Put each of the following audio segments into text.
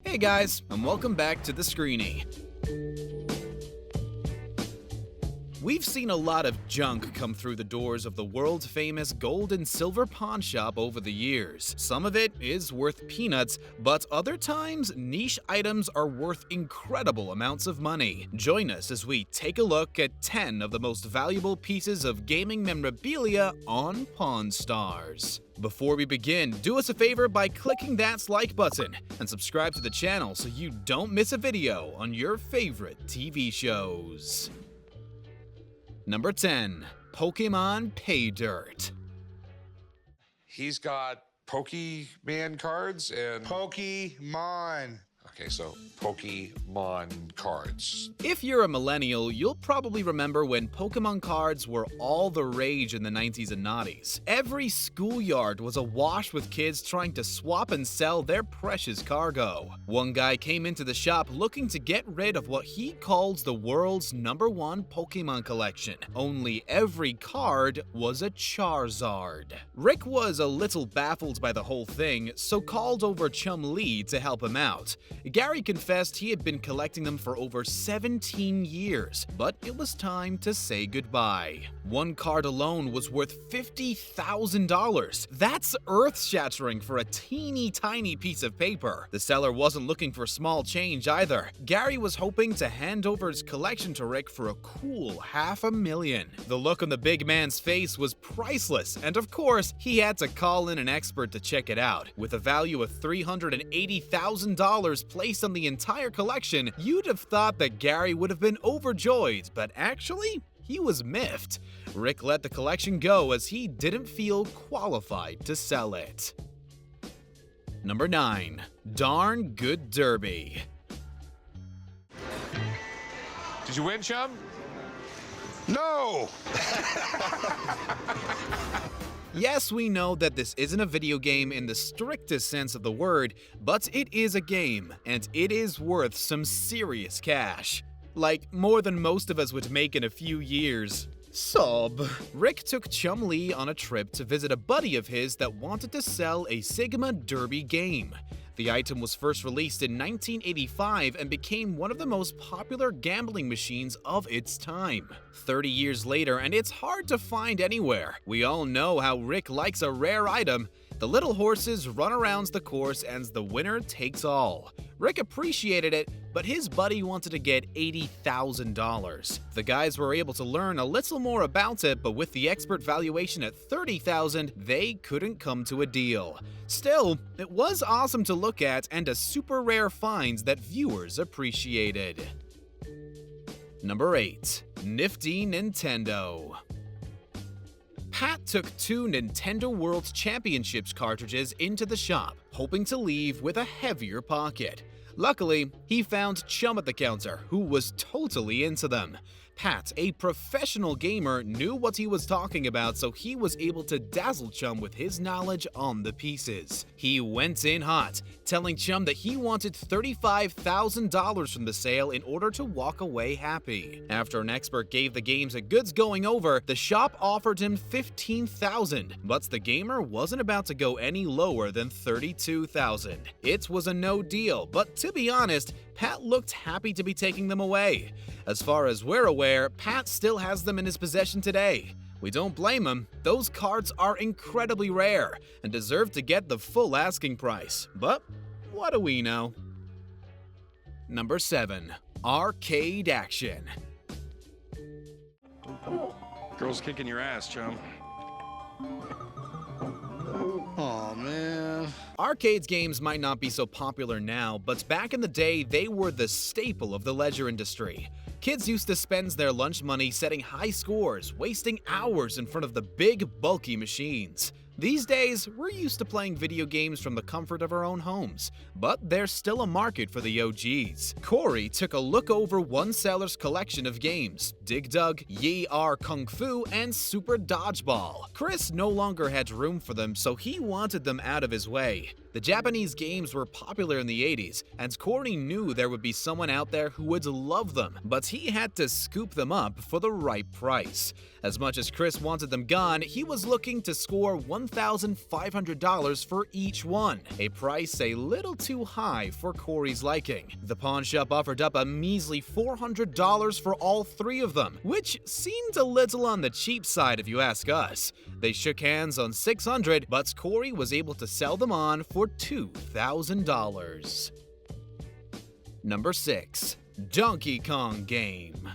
Hey guys, and welcome back to the Screeny. We've seen a lot of junk come through the doors of the world-famous gold and silver pawn shop over the years. Some of it is worth peanuts, but other times, niche items are worth incredible amounts of money. Join us as we take a look at 10 of the most valuable pieces of gaming memorabilia on Pawn Stars. Before we begin, do us a favor by clicking that like button and subscribe to the channel so you don't miss a video on your favorite TV shows. Number 10. Pokemon Pay Dirt. He's got Pokemon cards and... Pokemon. Okay, so Pokemon cards. If you're a millennial, you'll probably remember when Pokemon cards were all the rage in the 90s and 90s. Every schoolyard was awash with kids trying to swap and sell their precious cargo. One guy came into the shop looking to get rid of what he calls the world's #1 Pokemon collection. Only every card was a Charizard. Rick was a little baffled by the whole thing, so called over Chum Lee to help him out. Gary confessed he had been collecting them for over 17 years, but it was time to say goodbye. One card alone was worth $50,000. That's earth-shattering for a teeny tiny piece of paper. The seller wasn't looking for small change either. Gary was hoping to hand over his collection to Rick for a cool $500,000. The look on the big man's face was priceless, and of course, he had to call in an expert to check it out. With a value of $380,000 placed on the entire collection, you'd have thought that Gary would have been overjoyed, but actually, he was miffed. Rick let the collection go as he didn't feel qualified to sell it. Number 9. Darn Good Derby. Did you win, Chum? No! Yes, we know that this isn't a video game in the strictest sense of the word, but it is a game, and it is worth some serious cash. Like, more than most of us would make in a few years. Sob. Rick took Chum Lee on a trip to visit a buddy of his that wanted to sell a Sigma Derby game. The item was first released in 1985 and became one of the most popular gambling machines of its time. 30 years later, and it's hard to find anywhere. We all know how Rick likes a rare item. The little horses run around the course and the winner takes all. Rick appreciated it, but his buddy wanted to get $80,000. The guys were able to learn a little more about it, but with the expert valuation at $30,000, they couldn't come to a deal. Still, it was awesome to look at and a super rare find that viewers appreciated. Number 8. Nifty Nintendo. Pat took 2 Nintendo World Championships cartridges into the shop, hoping to leave with a heavier pocket. Luckily, he found Chum at the counter, who was totally into them. Pat, a professional gamer, knew what he was talking about, so he was able to dazzle Chum with his knowledge on the pieces. He went in hot, telling Chum that he wanted $35,000 from the sale in order to walk away happy. After an expert gave the games a goods going over, the shop offered him $15,000, but the gamer wasn't about to go any lower than $32,000. It was a no deal, but to be honest, Pat looked happy to be taking them away. As far as we're aware, Pat still has them in his possession today. We don't blame him. Those cards are incredibly rare and deserve to get the full asking price. But what do we know? Number 7. Arcade Action. Girls kicking your ass, Chum. Oh man. Arcades games might not be so popular now, but back in the day, they were the staple of the leisure industry. Kids used to spend their lunch money setting high scores, wasting hours in front of the big, bulky machines. These days, we're used to playing video games from the comfort of our own homes, but there's still a market for the OGs. Corey took a look over one seller's collection of games, Dig Dug, Yi Ar Kung Fu, and Super Dodgeball. Chris no longer had room for them, so he wanted them out of his way. The Japanese games were popular in the 80s, and Corey knew there would be someone out there who would love them, but he had to scoop them up for the right price. As much as Chris wanted them gone, he was looking to score $1,500 for each one, a price a little too high for Corey's liking. The pawn shop offered up a measly $400 for all three of them, which seemed a little on the cheap side if you ask us. They shook hands on $600, but Corey was able to sell them on for $2,000. Number 6. Donkey Kong Game.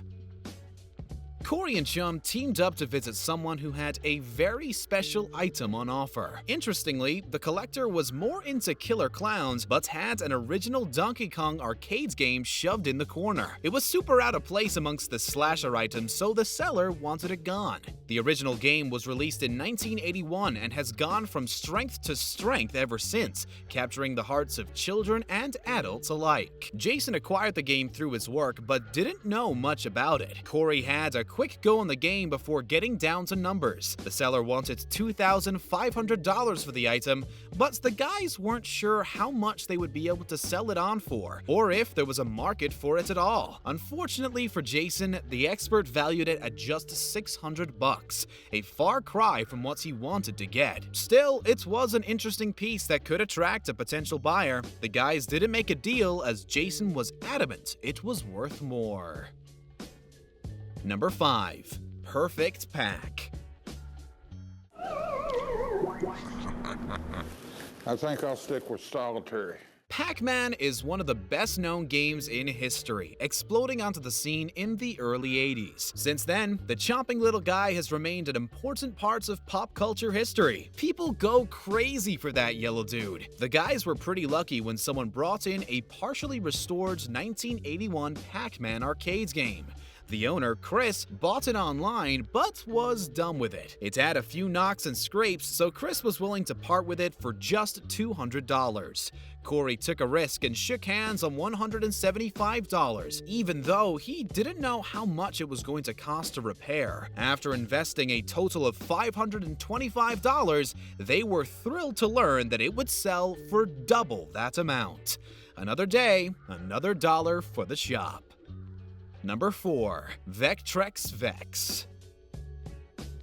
Corey and Chum teamed up to visit someone who had a very special item on offer. Interestingly, the collector was more into killer clowns, but had an original Donkey Kong arcades game shoved in the corner. It was super out of place amongst the slasher items, so the seller wanted it gone. The original game was released in 1981 and has gone from strength to strength ever since, capturing the hearts of children and adults alike. Jason acquired the game through his work, but didn't know much about it. Corey had a quick go on the game before getting down to numbers. The seller wanted $2,500 for the item, but the guys weren't sure how much they would be able to sell it on for, or if there was a market for it at all. Unfortunately for Jason, the expert valued it at just $600, a far cry from what he wanted to get. Still, it was an interesting piece that could attract a potential buyer. The guys didn't make a deal as Jason was adamant it was worth more. Number 5. Perfect Pack. I think I'll stick with solitary. Pac-Man is one of the best-known games in history, exploding onto the scene in the early 80s. Since then, the chomping little guy has remained an important part of pop culture history. People go crazy for that yellow dude. The guys were pretty lucky when someone brought in a partially restored 1981 Pac-Man arcades game. The owner, Chris, bought it online, but was done with it. It had a few knocks and scrapes, so Chris was willing to part with it for just $200. Corey took a risk and shook hands on $175, even though he didn't know how much it was going to cost to repair. After investing a total of $525, they were thrilled to learn that it would sell for double that amount. Another day, another dollar for the shop. Number 4. VECTREX Vex.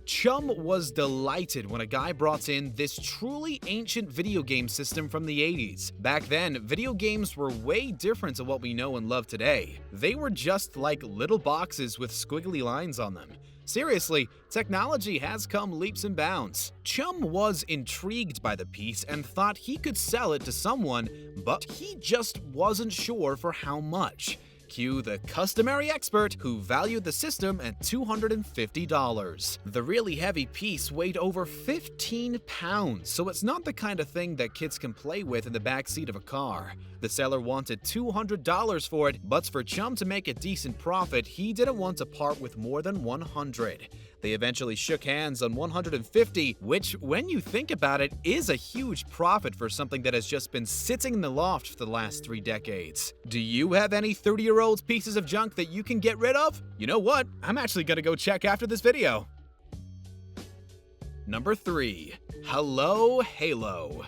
Chum was delighted when a guy brought in this truly ancient video game system from the 80s. Back then, video games were way different to what we know and love today. They were just like little boxes with squiggly lines on them. Seriously, technology has come leaps and bounds. Chum was intrigued by the piece and thought he could sell it to someone, but he just wasn't sure for how much. Cue the customary expert who valued the system at $250. The really heavy piece weighed over 15 pounds, so it's not the kind of thing that kids can play with in the backseat of a car. The seller wanted $200 for it, but for Chum to make a decent profit, he didn't want to part with more than $100. They eventually shook hands on $150, which, when you think about it, is a huge profit for something that has just been sitting in the loft for the last 3 decades. Do you have any 30-year-old pieces of junk that you can get rid of? You know what? I'm actually gonna go check after this video. Number 3. Hello, Halo.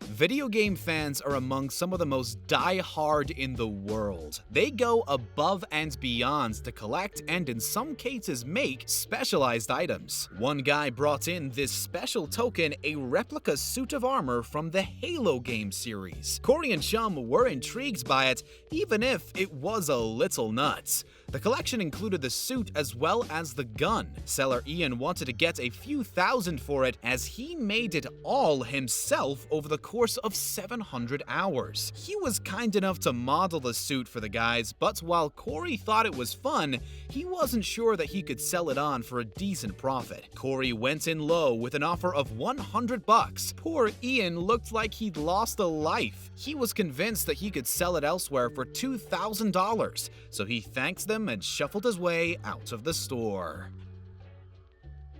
Video game fans are among some of the most die-hard in the world. They go above and beyond to collect and in some cases make specialized items. One guy brought in this special token, a replica suit of armor from the Halo game series. Corey and Chum were intrigued by it, even if it was a little nuts. The collection included the suit as well as the gun. Seller Ian wanted to get a few thousand for it as he made it all himself over the course of 700 hours. He was kind enough to model the suit for the guys, but while Corey thought it was fun, he wasn't sure that he could sell it on for a decent profit. Corey went in low with an offer of $100. Poor Ian looked like he'd lost a life. He was convinced that he could sell it elsewhere for $2,000, so he thanked them and shuffled his way out of the store.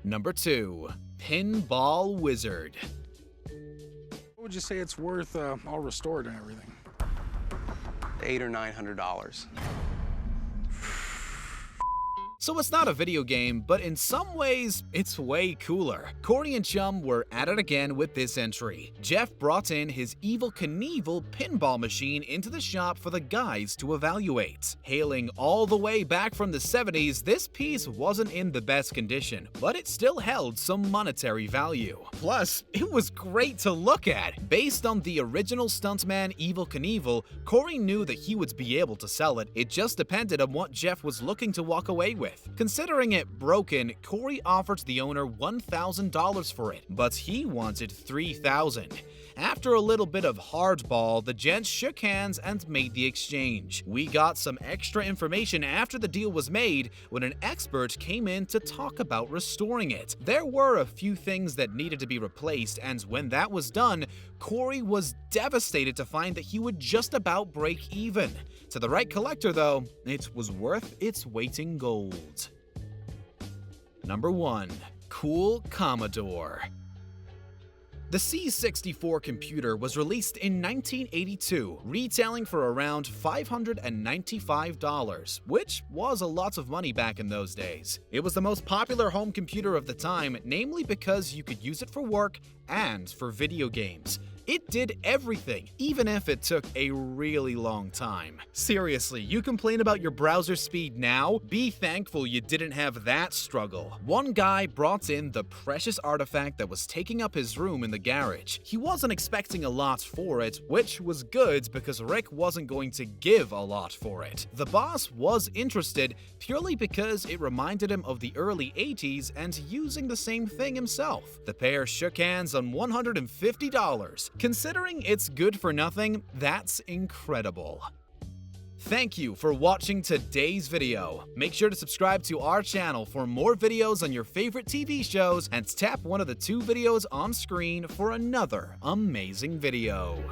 Number 2. Pinball Wizard. What would you say it's worth all restored and everything? $800 or $900. So it's not a video game, but in some ways, it's way cooler. Corey and Chum were at it again with this entry. Jeff brought in his Evel Knievel pinball machine into the shop for the guys to evaluate. Hailing all the way back from the 70s, this piece wasn't in the best condition, but it still held some monetary value. Plus, it was great to look at. Based on the original stuntman Evel Knievel, Corey knew that he would be able to sell it. It just depended on what Jeff was looking to walk away with. Considering it broken, Corey offered the owner $1,000 for it, but he wanted $3,000. After a little bit of hardball, the gents shook hands and made the exchange. We got some extra information after the deal was made when an expert came in to talk about restoring it. There were a few things that needed to be replaced, and when that was done, Corey was devastated to find that he would just about break even. To the right collector, though, it was worth its weight in gold. Number 1. Cool Commodore. The C64 computer was released in 1982, retailing for around $595, which was a lot of money back in those days. It was the most popular home computer of the time, namely because you could use it for work and for video games. It did everything, even if it took a really long time. Seriously, you complain about your browser speed now? Be thankful you didn't have that struggle. One guy brought in the precious artifact that was taking up his room in the garage. He wasn't expecting a lot for it, which was good because Rick wasn't going to give a lot for it. The boss was interested purely because it reminded him of the early 80s and using the same thing himself. The pair shook hands on $150. Considering it's good for nothing, that's incredible. Thank you for watching today's video. Make sure to subscribe to our channel for more videos on your favorite TV shows and tap one of the 2 videos on screen for another amazing video.